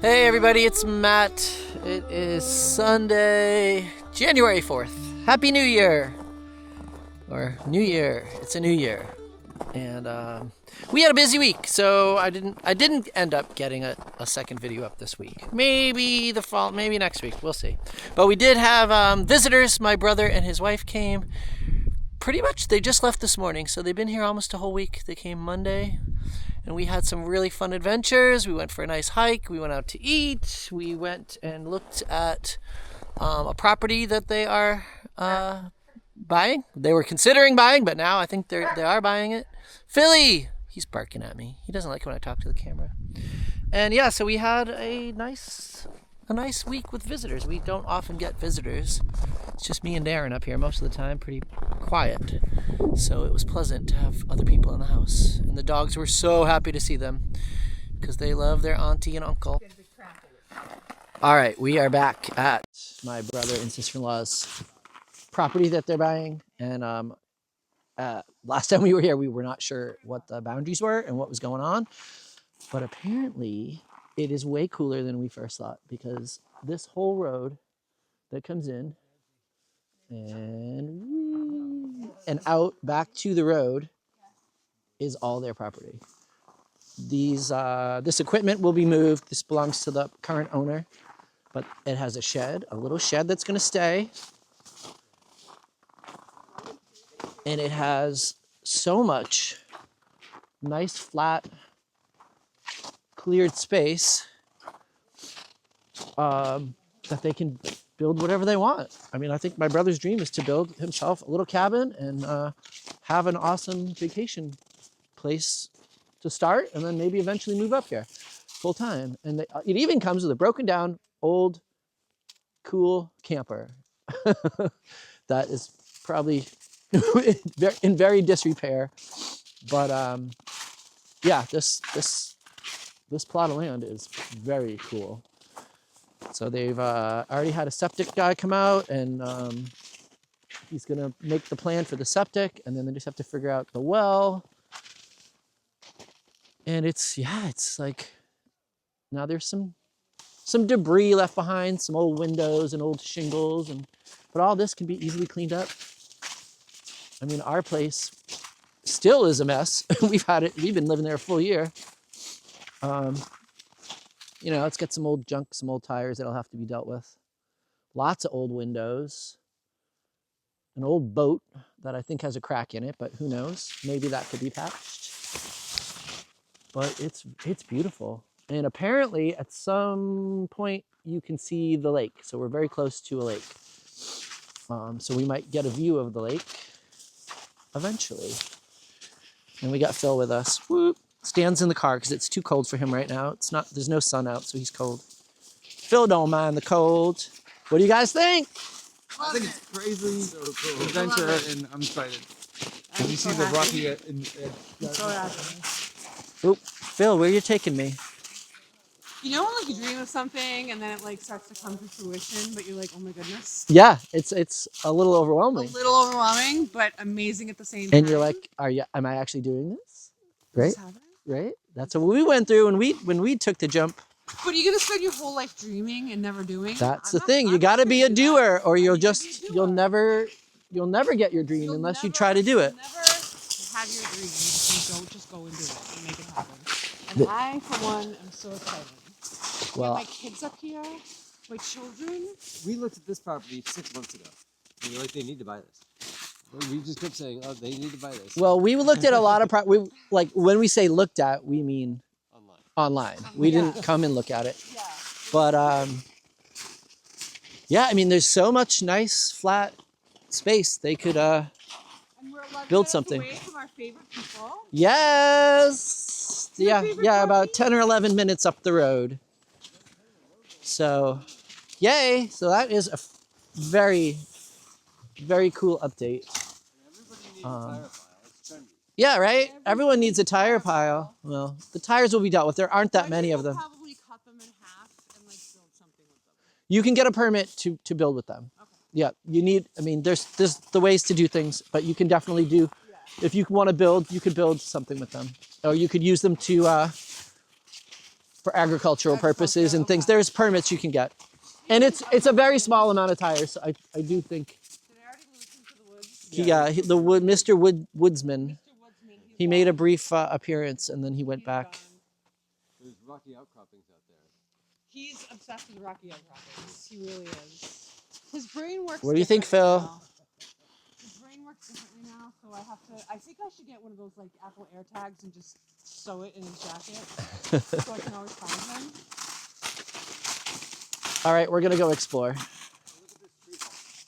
Hey everybody, it's Matt. It is Sunday, January 4th. Happy New Year! Or New Year. It's a new year. And we had a busy week, so I didn't end up getting a second video up this week. Maybe maybe next week, we'll see. But we did have visitors. My brother and his wife came. Pretty much they just left this morning, so they've been here almost a whole week. They came Monday. And we had some really fun adventures. We went for a nice hike. We went out to eat. We went and looked at a property that they are buying. They were considering buying, but now I think they are buying it. Philly! He's barking at me. He doesn't like it when I talk to the camera. And yeah, so we had a nice week with visitors. We don't often get visitors. It's just me and Darren up here most of the time, pretty quiet. So it was pleasant to have other people in the house. And the dogs were so happy to see them because they love their auntie and uncle. All right, we are back at my brother and sister-in-law's property that they're buying. And last time we were here, we were not sure what the boundaries were and what was going on. But apparently it is way cooler than we first thought, because this whole road that comes in and out back to the road is all their property. This equipment will be moved. This belongs to the current owner, but it has a shed, a little shed that's going to stay. And it has so much nice flat cleared space that they can build whatever they want. I mean, I think my brother's dream is to build himself a little cabin and have an awesome vacation place to start, and then maybe eventually move up here full time. And it even comes with a broken down old cool camper that is probably in very disrepair. But yeah, this plot of land is very cool. So they've already had a septic guy come out, and he's gonna make the plan for the septic, and then they just have to figure out the well. And it's like, now there's some debris left behind, some old windows and old shingles, but all this can be easily cleaned up. I mean, our place still is a mess. We've been living there a full year. You know, it's got some old junk, some old tires that'll have to be dealt with. Lots of old windows. An old boat that I think has a crack in it, but who knows? Maybe that could be patched. But it's beautiful. And apparently at some point you can see the lake. So we're very close to a lake. So we might get a view of the lake eventually. And we got Phil with us. Whoop. Stands in the car because it's too cold for him right now. There's no sun out, so he's cold. Phil don't mind the cold. What do you guys think? I think it's crazy adventure, and I'm excited. Did you see the rocky? Oop, Phil, where are you taking me? You know when like you dream of something and then it like starts to come to fruition, but you're like, oh my goodness. Yeah, it's a little overwhelming. A little overwhelming, but amazing at the same time. And you're like, am I actually doing this? Right? Right? That's what we went through when we took the jump. But are you gonna spend your whole life dreaming and never doing? That's the thing. You got to be a doer, or you'll never get your dream unless you try to do it. You'll never have your dream. You just go and do it and make it happen. And I, for one, am so excited. Well, my kids up here, my children. We looked at this property 6 months ago, and we're like, they need to buy this. We just kept saying, oh, they need to buy this. Well, we looked at a lot of when we say looked at, we mean online. We didn't come and look at it. Yeah. But yeah, I mean, there's so much nice flat space. They could build something. Away from our favorite people. Yes. Yeah, about 10 or 11 minutes up the road. So, yay. So that is a very, very cool update. Yeah, right? Everyone needs a tire pile. Well, the tires will be dealt with. There aren't that many of them. Probably cut them in half and like build something with them. You can get a permit to build with them. Okay. Yeah, there's the ways to do things, but you can definitely do, if you want to build, you could build something with them. Or you could use them to for agricultural purposes and things. There's permits you can get. And it's a very small amount of tires. So I do think. Did I already lose him to the woods? Mr. Woodsman. He made a brief appearance and then he went back. There's rocky outcroppings out there. He's obsessed with rocky outcroppings. He really is. His brain works. What do you think, differently Phil? now. His brain works differently now, so I think I should get one of those like Apple AirTags and just sew it in his jacket, so I can always find him. All right, we're gonna go explore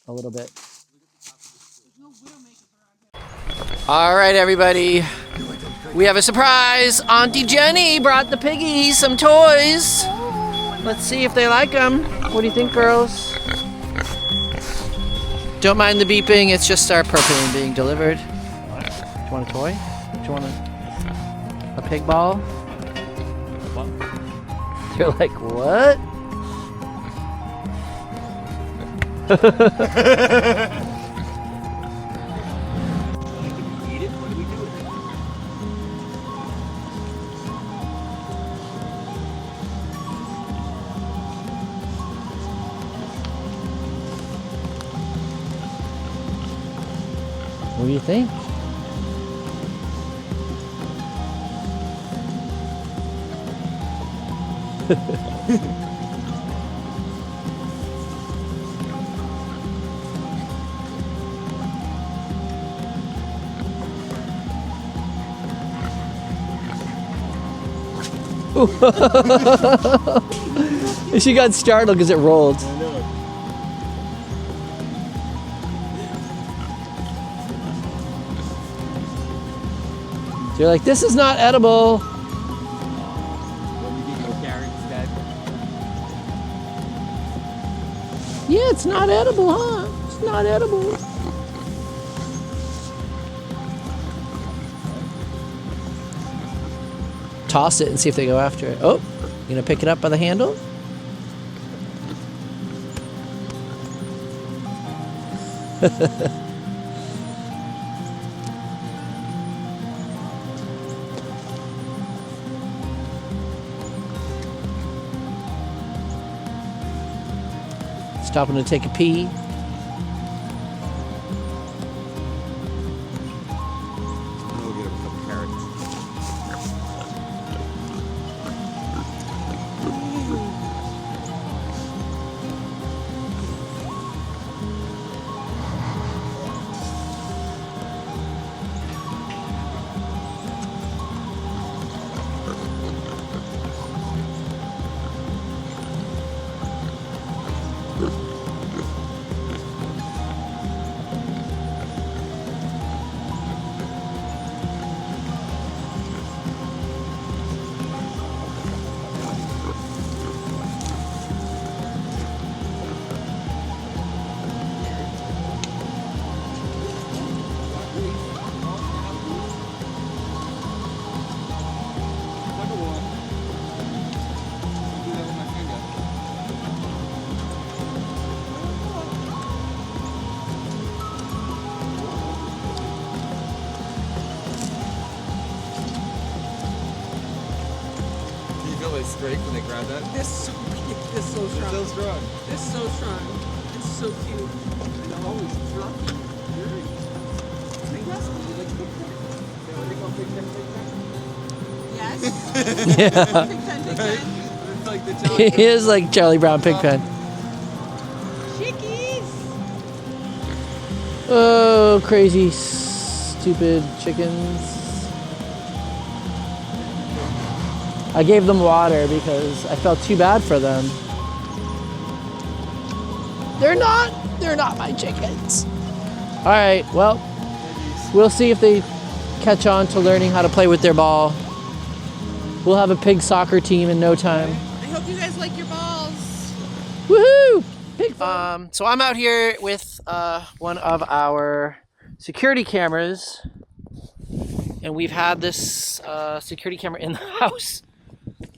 a little bit. There's no widowmakers around here. All right, everybody. We have a surprise. Auntie Jenny brought the piggies some toys. Let's see if they like them. What do you think, girls? Don't mind the beeping. It's just our propane being delivered. Do you want a toy? Do you want a pig ball? You're like, what? Eat it? What do we do with it? What do you think? She got startled because it rolled. I know. You're like, this is not edible. When we can go carrot instead. Yeah, it's not edible, huh? It's not edible. Toss it and see if they go after it. Oh, you gonna pick it up by the handle? Stopping to take a pee. We'll get a couple carrots. Straight when they grab that. This is so cute. This is so It's strong. so strong. This is so strong. It's so cute. I know, it's fluffy. Big rascal, you like Big Ten? Yeah, what they call Big Ten, Big Ten? Yes. Yeah. Big Ten, Big Ten. It's like the He is like Charlie Brown Pigpen. Chickies. Oh, crazy, stupid chickens. I gave them water because I felt too bad for them. They're not my chickens. All right, well, we'll see if they catch on to learning how to play with their ball. We'll have a pig soccer team in no time. I hope you guys like your balls. Woohoo! Pig fun. So I'm out here with one of our security cameras, and we've had this security camera in the house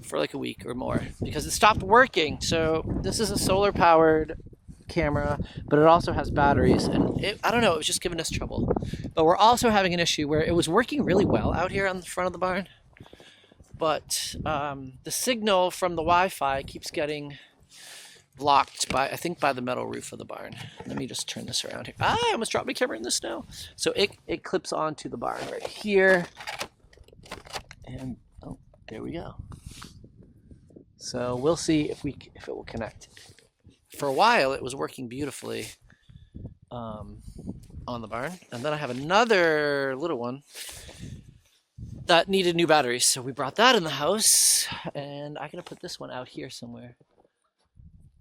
for like a week or more because it stopped working. So this is a solar powered camera, but it also has batteries, and I don't know, it was just giving us trouble. But we're also having an issue where it was working really well out here on the front of the barn, but the signal from the Wi-Fi keeps getting blocked by, I think, by the metal roof of the barn. Let me just turn this around here. I almost dropped my camera in the snow. So it clips onto the barn right here. And oh, there we go. So we'll see if it will connect. For a while, it was working beautifully on the barn. And then I have another little one that needed new batteries. So we brought that in the house. And I'm going to put this one out here somewhere.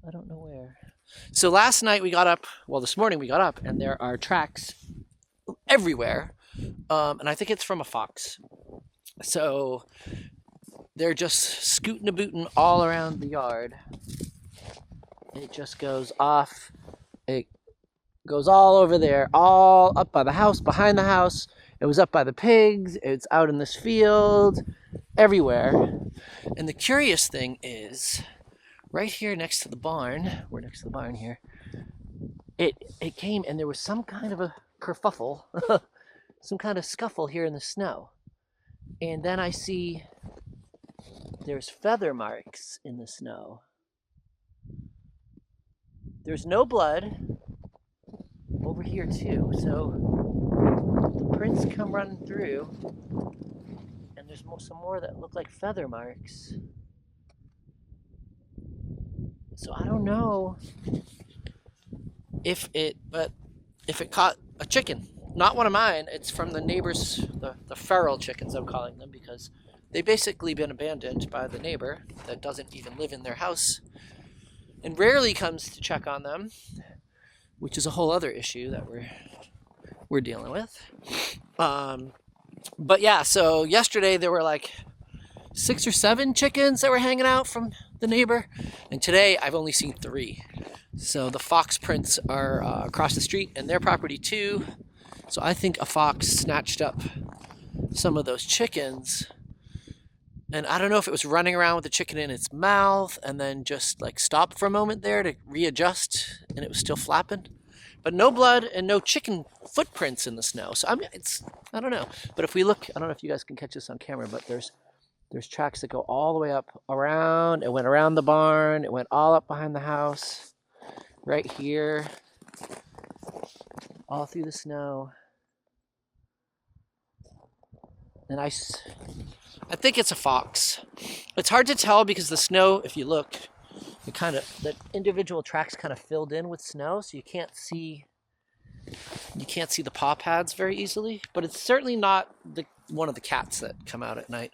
I don't know where. So last night we got up, well, this morning we got up, and there are tracks everywhere. And I think it's from a fox. So they're just scooting a booting all around the yard. It just goes off. It goes all over there, all up by the house, behind the house. It was up by the pigs. It's out in this field, everywhere. And the curious thing is, right here next to the barn, we're next to the barn here, it came and there was some kind of a kerfuffle, some kind of scuffle here in the snow. And then I see there's feather marks in the snow. There's no blood over here too, so the prints come running through, and there's some more that look like feather marks. So I don't know if it caught a chicken. Not one of mine. It's from the neighbors, the feral chickens I'm calling them, because they've basically been abandoned by the neighbor that doesn't even live in their house and rarely comes to check on them, which is a whole other issue that we're dealing with. But yeah, so yesterday there were like 6 or 7 chickens that were hanging out from the neighbor, and today I've only seen 3. So the fox prints are across the street and their property too. So I think a fox snatched up some of those chickens, and I don't know if it was running around with the chicken in its mouth and then just like stopped for a moment there to readjust, and it was still flapping. But no blood and no chicken footprints in the snow. So I don't know. But if we look, I don't know if you guys can catch this on camera, but there's tracks that go all the way up around. It went around the barn. It went all up behind the house, right here, all through the snow. And I think it's a fox. It's hard to tell because the snow, if you look, the individual tracks kind of filled in with snow, so you can't see the paw pads very easily. But it's certainly not one of the cats that come out at night.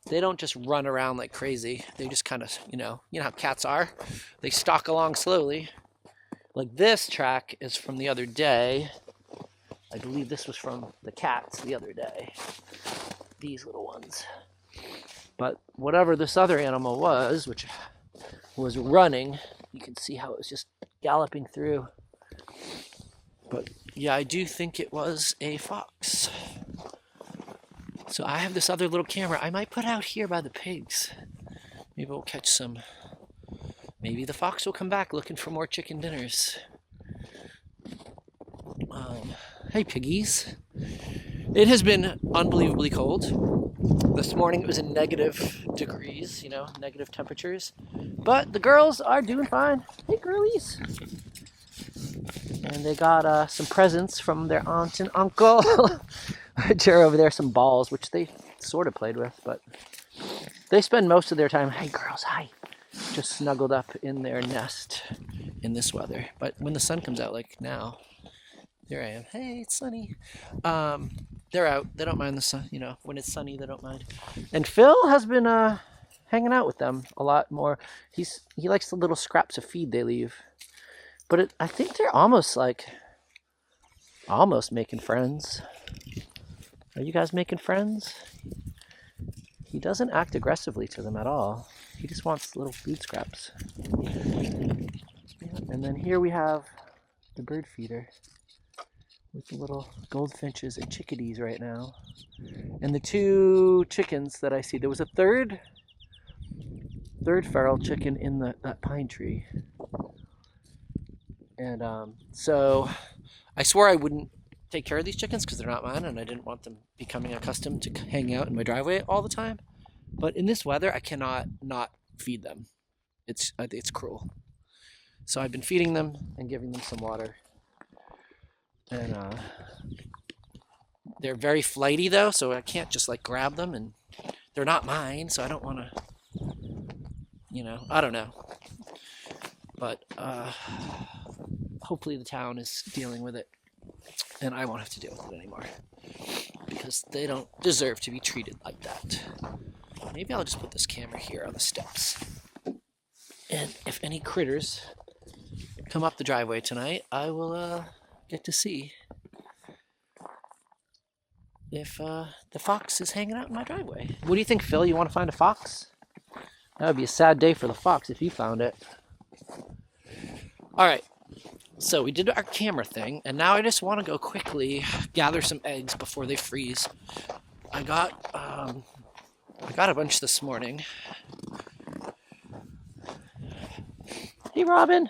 They don't just run around like crazy. They just kind of, you know how cats are. They stalk along slowly. Like this track is from the other day. I believe this was from the cats the other day. These little ones. But whatever this other animal was, which was running, you can see how it was just galloping through. But yeah, I do think it was a fox. So I have this other little camera I might put out here by the pigs. Maybe we'll catch some. Maybe the fox will come back looking for more chicken dinners. Hey piggies. It has been unbelievably cold. This morning it was in negative degrees, negative temperatures. But the girls are doing fine. Hey girlies. And they got some presents from their aunt and uncle. Which are over there, some balls, which they sort of played with, but they spend most of their time, hey girls, hi, just snuggled up in their nest in this weather. But when the sun comes out, like now, there I am. Hey, it's sunny. They're out. They don't mind the sun. When it's sunny, they don't mind. And Phil has been hanging out with them a lot more. He likes the little scraps of feed they leave. But I think they're almost making friends. Are you guys making friends? He doesn't act aggressively to them at all. He just wants little food scraps. And then here we have the bird feeder with the little goldfinches and chickadees right now. And the 2 chickens that I see. There was a third feral chicken in that pine tree. And so I swore I wouldn't take care of these chickens because they're not mine, and I didn't want them becoming accustomed to hanging out in my driveway all the time. But in this weather, I cannot not feed them. I think it's cruel. So I've been feeding them and giving them some water. And they're very flighty though, so I can't just like grab them, and they're not mine, so I don't want to, I don't know. But hopefully the town is dealing with it, and I won't have to deal with it anymore, because they don't deserve to be treated like that. Maybe I'll just put this camera here on the steps. And if any critters come up the driveway tonight, I will get to see if the fox is hanging out in my driveway. What do you think, Phil? You want to find a fox? That would be a sad day for the fox if you found it. All right, so we did our camera thing, and now I just want to go quickly gather some eggs before they freeze. I got a bunch this morning. Hey, Robin.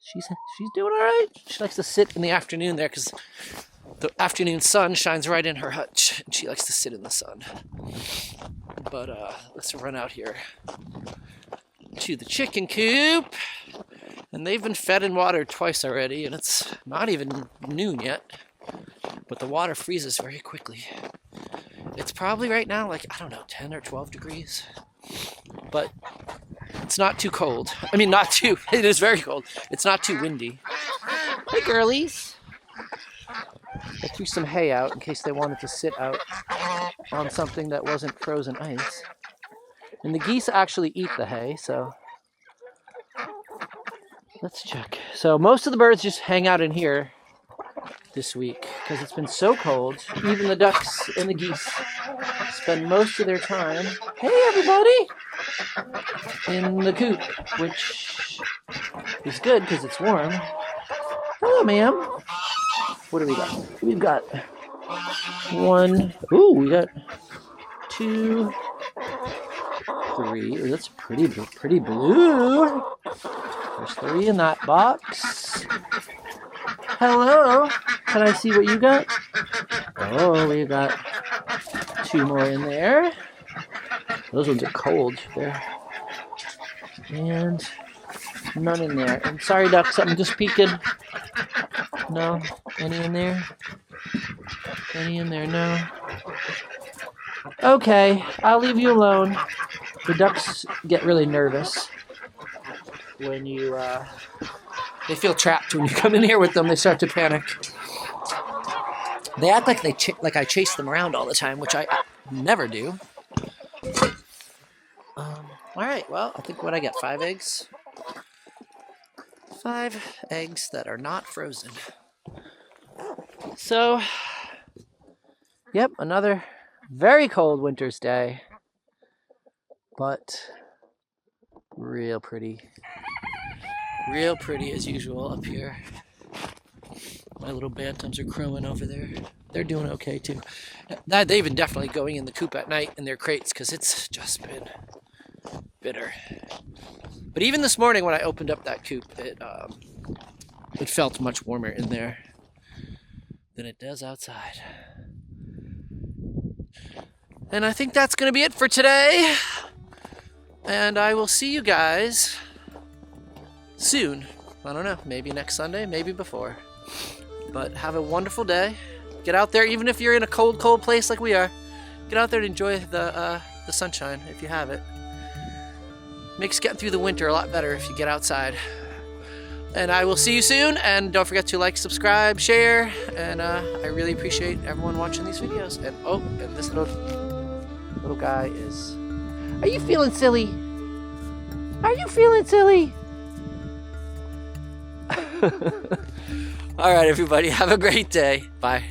She's doing all right. She likes to sit in the afternoon there because the afternoon sun shines right in her hutch, and she likes to sit in the sun. But let's run out here to the chicken coop. And they've been fed and watered twice already, and it's not even noon yet. But the water freezes very quickly. It's probably right now like, 10 or 12 degrees. But it's not too cold. It is very cold. It's not too windy. Hey, girlies. I threw some hay out in case they wanted to sit out on something that wasn't frozen ice. And the geese actually eat the hay, so let's check. So most of the birds just hang out in here this week because it's been so cold. Even the ducks and the geese spend most of their time, hey everybody, in the coop, which is good because it's warm. Hello, ma'am. What do we got? We've got we got 2, 3. Ooh, that's pretty blue. There's 3 in that box. Hello. Can I see what you got? Oh, we got 2 more in there. Those ones are cold there. And none in there. And sorry, ducks, I'm just peeking. No? Any in there? Any in there? No? Okay, I'll leave you alone. The ducks get really nervous when you, they feel trapped when you come in here with them. They start to panic. They act like I chase them around all the time, which I never do. All right, well, I think what I get, 5 eggs? 5 eggs that are not frozen. So, yep, another very cold winter's day, but real pretty as usual up here. My little bantams are crowing over there. They're doing okay too. They've been definitely going in the coop at night in their crates because it's just been bitter. But even this morning when I opened up that coop, it felt much warmer in there than it does outside. And I think that's going to be it for today. And I will see you guys soon. I don't know, maybe next Sunday, maybe before. But have a wonderful day. Get out there, even if you're in a cold place like we are. Get out there and enjoy the sunshine if you have it. Makes getting through the winter a lot better if you get outside. And I will see you soon, and don't forget to like, subscribe, share, and I really appreciate everyone watching these videos. And this little guy is... Are you feeling silly? Are you feeling silly? All right, everybody, have a great day. Bye.